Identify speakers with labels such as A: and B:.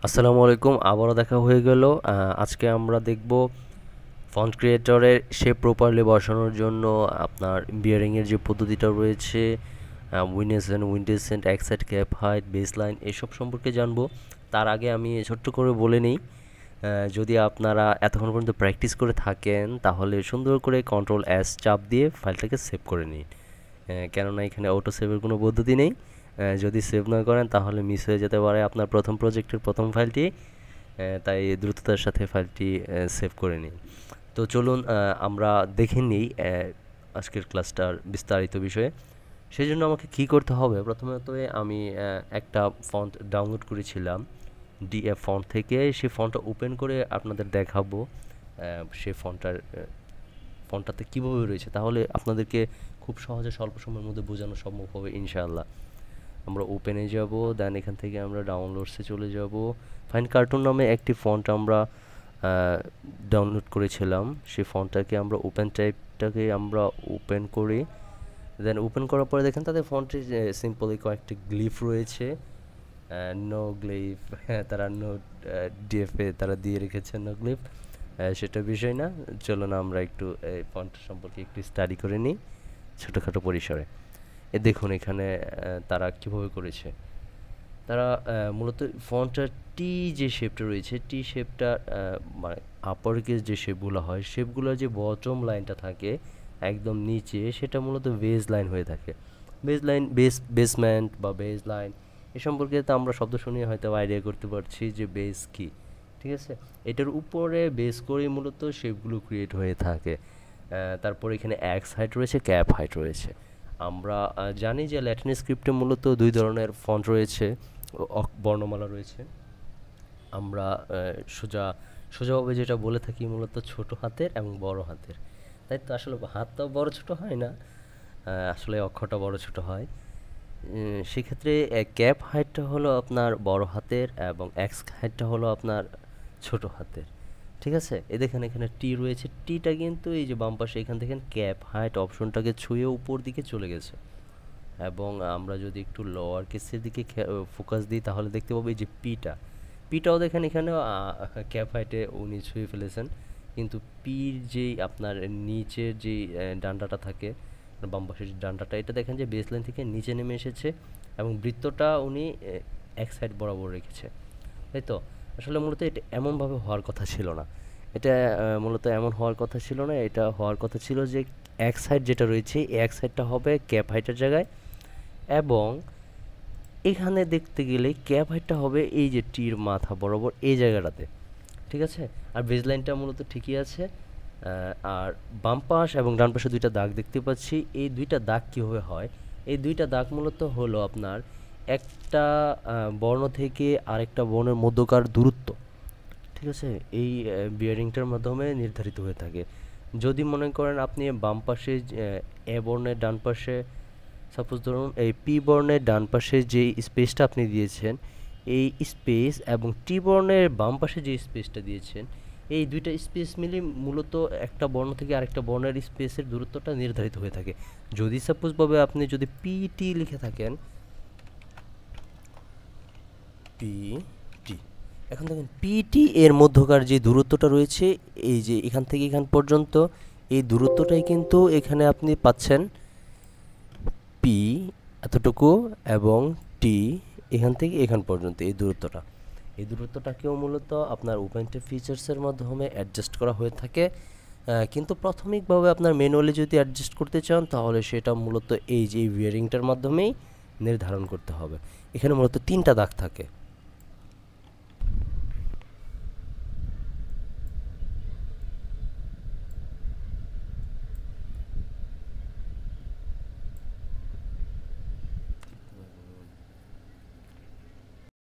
A: আসসালামু আলাইকুম, আবারও দেখা হয়ে গেল। আজকে আমরা দেখব ফন্ট ক্রিয়েটরের শেপ প্রপারলি বসানোর জন্য আপনার বিয়ারিংয়ের যে পদ্ধতিটা রয়েছে, উইন্ডেসেন্ট, x height, cap height, base line এসব সম্পর্কে জানবো। তার আগে আমি ছোট্ট করে বলে নিই, যদি আপনারা এতক্ষণ পর্যন্ত প্র্যাকটিস করে থাকেন তাহলে সুন্দর করে কন্ট্রোল এস চাপ দিয়ে ফাইলটাকে সেভ করে নিন। কেননা এখানে অটো সেভের কোনো পদ্ধতি নেই। যদি সেভ না করেন তাহলে মিস হয়ে যেতে পারে আপনার প্রথম প্রজেক্টের প্রথম ফাইলটি। তাই দ্রুততার সাথে ফাইলটি সেভ করে নিন। তো চলুন আমরা দেখে নিই আজকের ক্লাসটার বিস্তারিত বিষয়ে। সেই জন্য আমাকে কী করতে হবে, প্রথমত আমি একটা ফন্ট ডাউনলোড করেছিলাম ডিএফ ফন্ট থেকে। সেই ফন্টটা ওপেন করে আপনাদের দেখাবো সেই ফন্টটাতে কীভাবে রয়েছে, তাহলে আপনাদেরকে খুব সহজে স্বল্প সময়ের মধ্যে বোঝানো সম্ভব হবে ইনশাআল্লাহ। আমরা ওপেনে যাব, দেন এখান থেকে আমরা ডাউনলোডসে চলে যাব। ফাইন কার্টুন নামে একটি ফন্ট আমরা ডাউনলোড করেছিলাম। সেই ফন্টটাকে আমরা টাইপটাকে আমরা ওপেন করি। দেন ওপেন করার পরে দেখেন তাদের ফন্টে সিম্পলি কয়েকটি গ্লিফ রয়েছে। নো গ্লিফ, হ্যাঁ তারা নো ডিএফে তারা দিয়ে রেখেছে নো গ্লিফ। সেটা বিষয় না, চলুন আমরা একটু এই ফন্ট সম্পর্কে একটু স্টাডি করে নিই ছোটোখাটো পরিসরে। দেখুন এখানে তারা কীভাবে করেছে। তারা মূলত ফন্টটার টি যে শেপটা রয়েছে, টি শেপটা মানে আপার কেস যে শেপগুলো হয়, শেপগুলোর যে বটম লাইনটা থাকে একদম নিচে, সেটা মূলত বেস লাইন হয়ে থাকে। বেস লাইন, বেসমেন্ট বা বেস লাইন এ সম্পর্কে তো আমরা শব্দ শুনিয়ে হয়তো আইডিয়া করতে পারছি যে বেস কি। ঠিক আছে, এটার উপরে বেস করে মূলত শেপগুলো ক্রিয়েট হয়ে থাকে। তারপর এখানে এক্স হাইট রয়েছে, ক্যাপ হাইট রয়েছে। আমরা জানি যে ল্যাটিন স্ক্রিপ্টে মূলত দুই ধরনের ফন্ট রয়েছে, বর্ণমালা রয়েছে। আমরা সোজাভাবে যেটা বলে থাকি মূলত ছোট হাতের এবং বড় হাতের। তাই তো আসলে হাতটা বড় ছোট হয় না, আসলে অক্ষরটা বড় ছোট হয়। সেক্ষেত্রে ক্যাপ হাইটটা হলো আপনার বড় হাতের এবং এক্স হাইটটা হলো আপনার ছোট হাতের। ঠিক আছে, দেখেন এখানে টি রয়েছে, টিটা কিন্তু এই যে বাম পাশে এখান থেকে ক্যাপ হাইট অপশনটাকে ছুঁয়ে উপর দিকে চলে গেছে। এবং আমরা যদি একটু লোয়ার কেসের দিকে ফোকাস দিই তাহলে দেখতে পাবো এই যে পিটাও দেখেন এখানে ক্যাপ হাইটে উনি ছুঁয়ে ফেলেছেন। কিন্তু পির যেই আপনার নিচের যেই ডান্ডাটা থাকে, বাম পাশের যে ডান্ডাটা, এটা দেখেন যে বেস লাইন থেকে নিচে নেমে এসেছে এবং বৃত্তটা উনি এক সাইড বরাবর রেখেছে। তাই তো আসলে মূলত এটা এমনভাবে হওয়ার কথা ছিল না। এটা মূলত এমন হওয়ার কথা ছিল না, এটা হওয়ার কথা ছিল যে এক সাইড যেটা রয়েছে এক সাইডটা হবে ক্যাপ হাইটের জায়গায়, এবং এখানে দেখতে গেলে ক্যাপ হাইটটা হবে এই যে টির মাথা বরাবর এই জায়গাটাতে। ঠিক আছে, আর বেজ লাইনটা মূলত ঠিকই আছে। আর বাম পাশ এবং ডান পাশে দুইটা দাগ দেখতে পাচ্ছি। এই দুইটা দাগ কীভাবে হয়, এই দুইটা দাগ মূলত হলো আপনার একটা বর্ণ থেকে আরেকটা বর্ণের মধ্যকার দূরত্ব। ঠিক আছে, এই বিয়ারিংটার মাধ্যমে নির্ধারিত হয়ে থাকে। যদি মনে করেন আপনি বাম পাশে এ বর্ণের ডান পাশে, সাপোজ ধরুন এই পি বর্ণের ডান পাশে যে স্পেসটা আপনি দিয়েছেন, এই স্পেস এবং টি বর্ণের বাম পাশে যে স্পেসটা দিয়েছেন, এই দুইটা স্পেস মিলে মূলত একটা বর্ণ থেকে আরেকটা বর্ণের স্পেসের দূরত্বটা নির্ধারিত হয়ে থাকে। যদি সাপোজভাবে আপনি যদি পিটি লিখে থাকেন, পিটি, এখন দেখেন পিটি এর মধ্যকার যে দূরত্বটা রয়েছে এই যে এখান থেকে এখান পর্যন্ত, এই দূরত্বটাই কিন্তু এখানে আপনি পাচ্ছেন পি এতটুকু এবং টি এখান থেকে এখান পর্যন্ত এই দূরত্বটা। এই দূরত্বটাকেও মূলত আপনার ওপেনটেপ ফিচার্সের মাধ্যমে অ্যাডজাস্ট করা হয়ে থাকে। কিন্তু প্রাথমিকভাবে আপনার ম্যানুয়ালি যদি অ্যাডজাস্ট করতে চান তাহলে সেটা মূলত এই যে বিয়ারিংটার মাধ্যমেই নির্ধারণ করতে হবে। এখানে মূলত তিনটা দাগ থাকে।